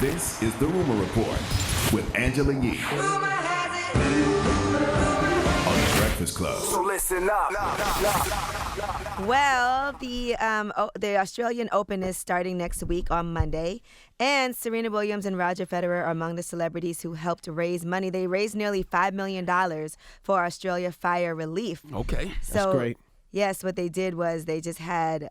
This is The Rumor Report with Angela Yee on The Breakfast Club. So listen up. Well, the Australian Open is starting next week on Monday, and Serena Williams and Roger Federer are among the celebrities who helped raise money. They raised nearly $5 million for Australia fire relief. Okay. So, That's great. Yes, what they did was they just had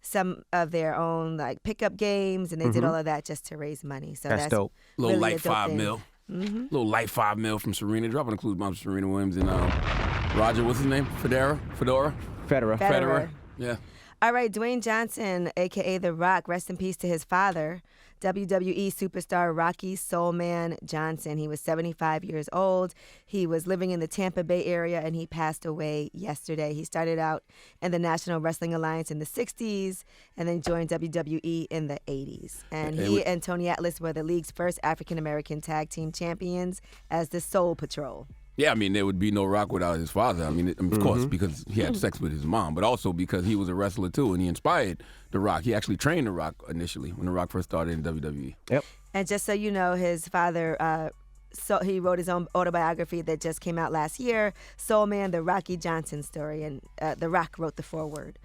some of their own like pickup games, and they did all of that just to raise money. So that's dope. really Little light a dope $5 thing. mil. Little light $5 mil from Serena. Dropping the clues bomb from Serena Williams and Roger. What's his name? Federer. Federer. Yeah. All right, Dwayne Johnson, a.k.a. The Rock, rest in peace to his father, WWE superstar Rocky Soulman Johnson. He was 75 years old. He was living in the Tampa Bay area, and he passed away yesterday. He started out in the National Wrestling Alliance in the 60s and then joined WWE in the 80s. And he and Tony Atlas were the league's first African-American tag team champions as the Soul Patrol. Yeah, I mean, there would be no Rock without his father. I mean, of course, because he had sex with his mom, but also because he was a wrestler, too, and he inspired The Rock. He actually trained The Rock initially when The Rock first started in WWE. Yep. And just so you know, his father, so he wrote his own autobiography that just came out last year, Soul Man, The Rocky Johnson Story, and The Rock wrote the foreword.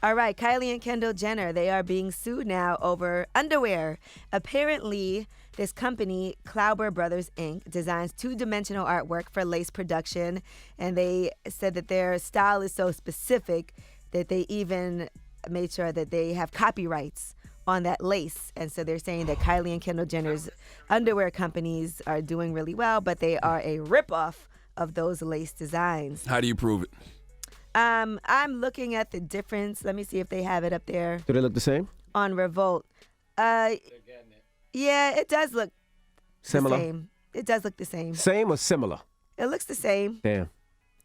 All right, Kylie and Kendall Jenner, they are being sued now over underwear. Apparently, this company, Klauber Brothers, Inc., designs two-dimensional artwork for lace production, and they said that their style is so specific that they even made sure that they have copyrights on that lace. And so they're saying that Kylie and Kendall Jenner's underwear companies are doing really well, but they are a ripoff of those lace designs. How do you prove it? I'm looking at the difference. Let me see if they have it up there Do they look the same? on Revolt. Yeah, it does look Similar? the same. It does look the same. Same or similar? It looks the same. Damn.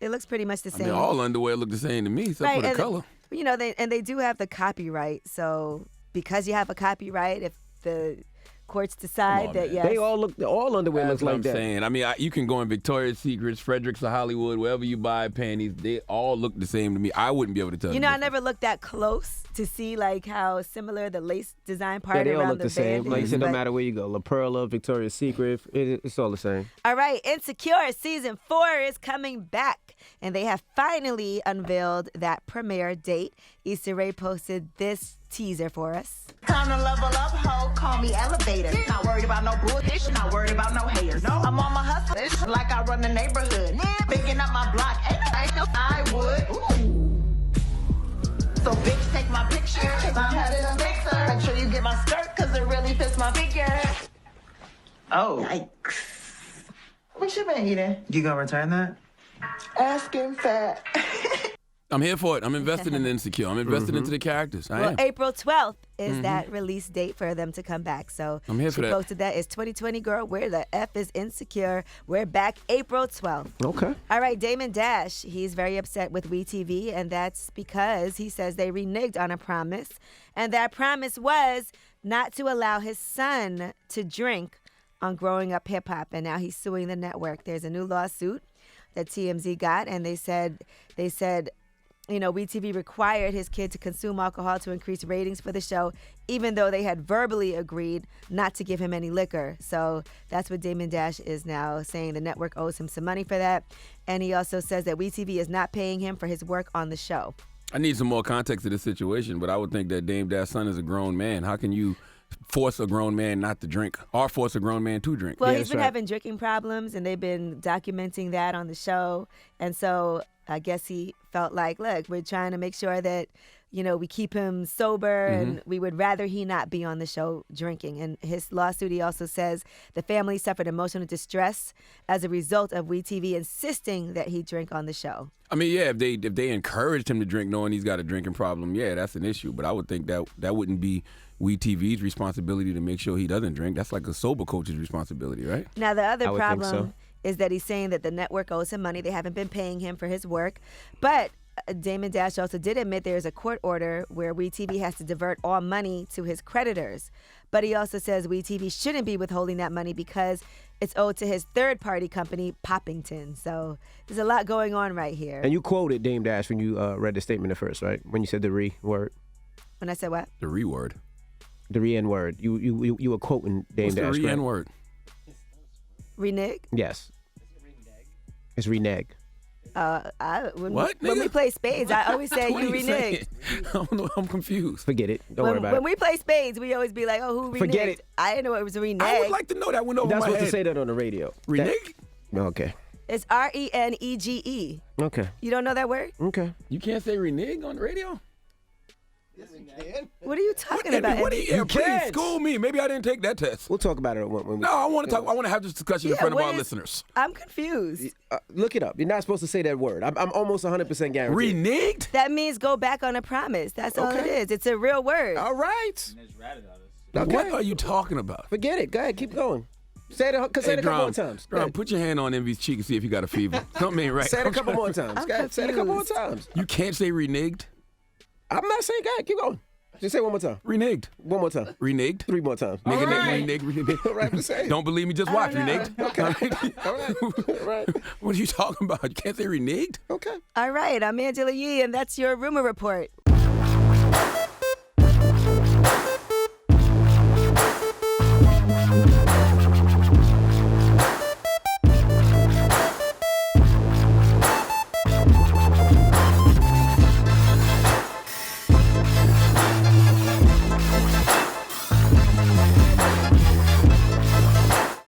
It looks pretty much the I same. mean, all underwear look the same to me, except for the and, color. You know, they do have the copyright. So because you have a copyright, if the courts decide that, man. yes. They all underwear That's looks what like I'm that. saying. I mean, you can go in Victoria's Secrets, Fredericks or Hollywood, wherever you buy panties, they all look the same to me. I wouldn't be able to tell You the know, I difference. never looked that close to see like how similar the lace design part Yeah, they all around look the same. band Like you is, said, no but- matter where you go, La Perla, Victoria's Secret, it's all the same. All right, Insecure Season 4 is coming back, and they have finally unveiled that premiere date. Issa Rae posted this teaser for us. Time to level up, ho, call me elevator. Not worried about no bullshit, not worried about no haters. No, I'm on my hustle, it's like I run the neighborhood. Picking up my block, I would. Ooh. So bitch, take my picture, cause I'm headed a mixer. Make sure you get my skirt, cause it really fits my figure. Oh. Yikes. What you been eating? You gonna return that? Asking fat. I'm here for it. I'm invested in Insecure. I'm invested into the characters. I Well, am. April 12th is that release date for them to come back. So I'm here for she that. posted that. It's 2020, girl. Where the F is Insecure. We're back April 12th. Okay. All right, Damon Dash, he's very upset with WeTV, and that's because he says they reneged on a promise, and that promise was not to allow his son to drink on Growing Up Hip Hop, and now he's suing the network. There's a new lawsuit that TMZ got, and they said, you know, WeTV required his kid to consume alcohol to increase ratings for the show, even though they had verbally agreed not to give him any liquor. So that's what Damon Dash is now saying. The network owes him some money for that. And he also says that WeTV is not paying him for his work on the show. I need some more context to this situation, but I would think that Dame Dash's son is a grown man. How can you force a grown man not to drink or force a grown man to drink? Well, Yeah, he's that's been right. having drinking problems, and they've been documenting that on the show. And so I guess he felt like, look, we're trying to make sure that, you know, we keep him sober, and we would rather he not be on the show drinking. And his lawsuit, he also says the family suffered emotional distress as a result of WeTV insisting that he drink on the show. I mean, yeah, if they encouraged him to drink knowing he's got a drinking problem, yeah, that's an issue. But I would think that wouldn't be WeTV's responsibility to make sure he doesn't drink. That's like a sober coach's responsibility, right? Now, the other I would think problem so. is that he's saying that the network owes him money. They haven't been paying him for his work. But Damon Dash also did admit there's a court order where WeTV has to divert all money to his creditors. But he also says WeTV shouldn't be withholding that money because it's owed to his third-party company, Poppington. So there's a lot going on right here. And you quoted Dame Dash when you read the statement at first, right? When you said the re word. When I said what? The reword. The re-N word. You were quoting Dame What's Dash. the re-N word? Renege? Yes. It's renege. What, When we nigga? play spades, I always say What you are saying? renege. I don't know. I'm confused. Forget it. Don't worry about When it. we play spades, we always be like, oh, who reneged? Forget it. I didn't know it was renege. I would like to know that went over You're not my supposed head. to say that on the radio. Renege? Okay. It's Renege. Okay. You don't know that word? Okay. You can't say renege on the radio? What are you talking What, about? what do Andy? you, please can't. school me. Maybe I didn't take that test. We'll talk about it when we. No, I want to talk. I want to have this discussion in Yeah, front of what our is- listeners. I'm confused. Look it up. You're not supposed to say that word. I'm almost 100% guaranteed. Reneged? That means go back on a promise. That's all it Okay. is. It's a real word. All right. What Okay. are you talking about? Forget it. Go ahead. Keep going. Say it a couple more times. Go Drum, ahead. put your hand on Envy's cheek and see if you got a fever. Something ain't right. Say it a couple more times. I'm Go ahead. Say it a couple more confused. times. You can't say reneged? I'm not saying. Go ahead. Keep going. Just say it one more time. Reneged. One more time. Reneged? 3 more times. Nigga, right. reneged. All right, I'm just saying. Don't believe me? Just watch. don't know. Reneged. All right. All right. What are you talking about? You can't say reneged? Okay. All right, I'm Angela Yee, and that's your rumor report.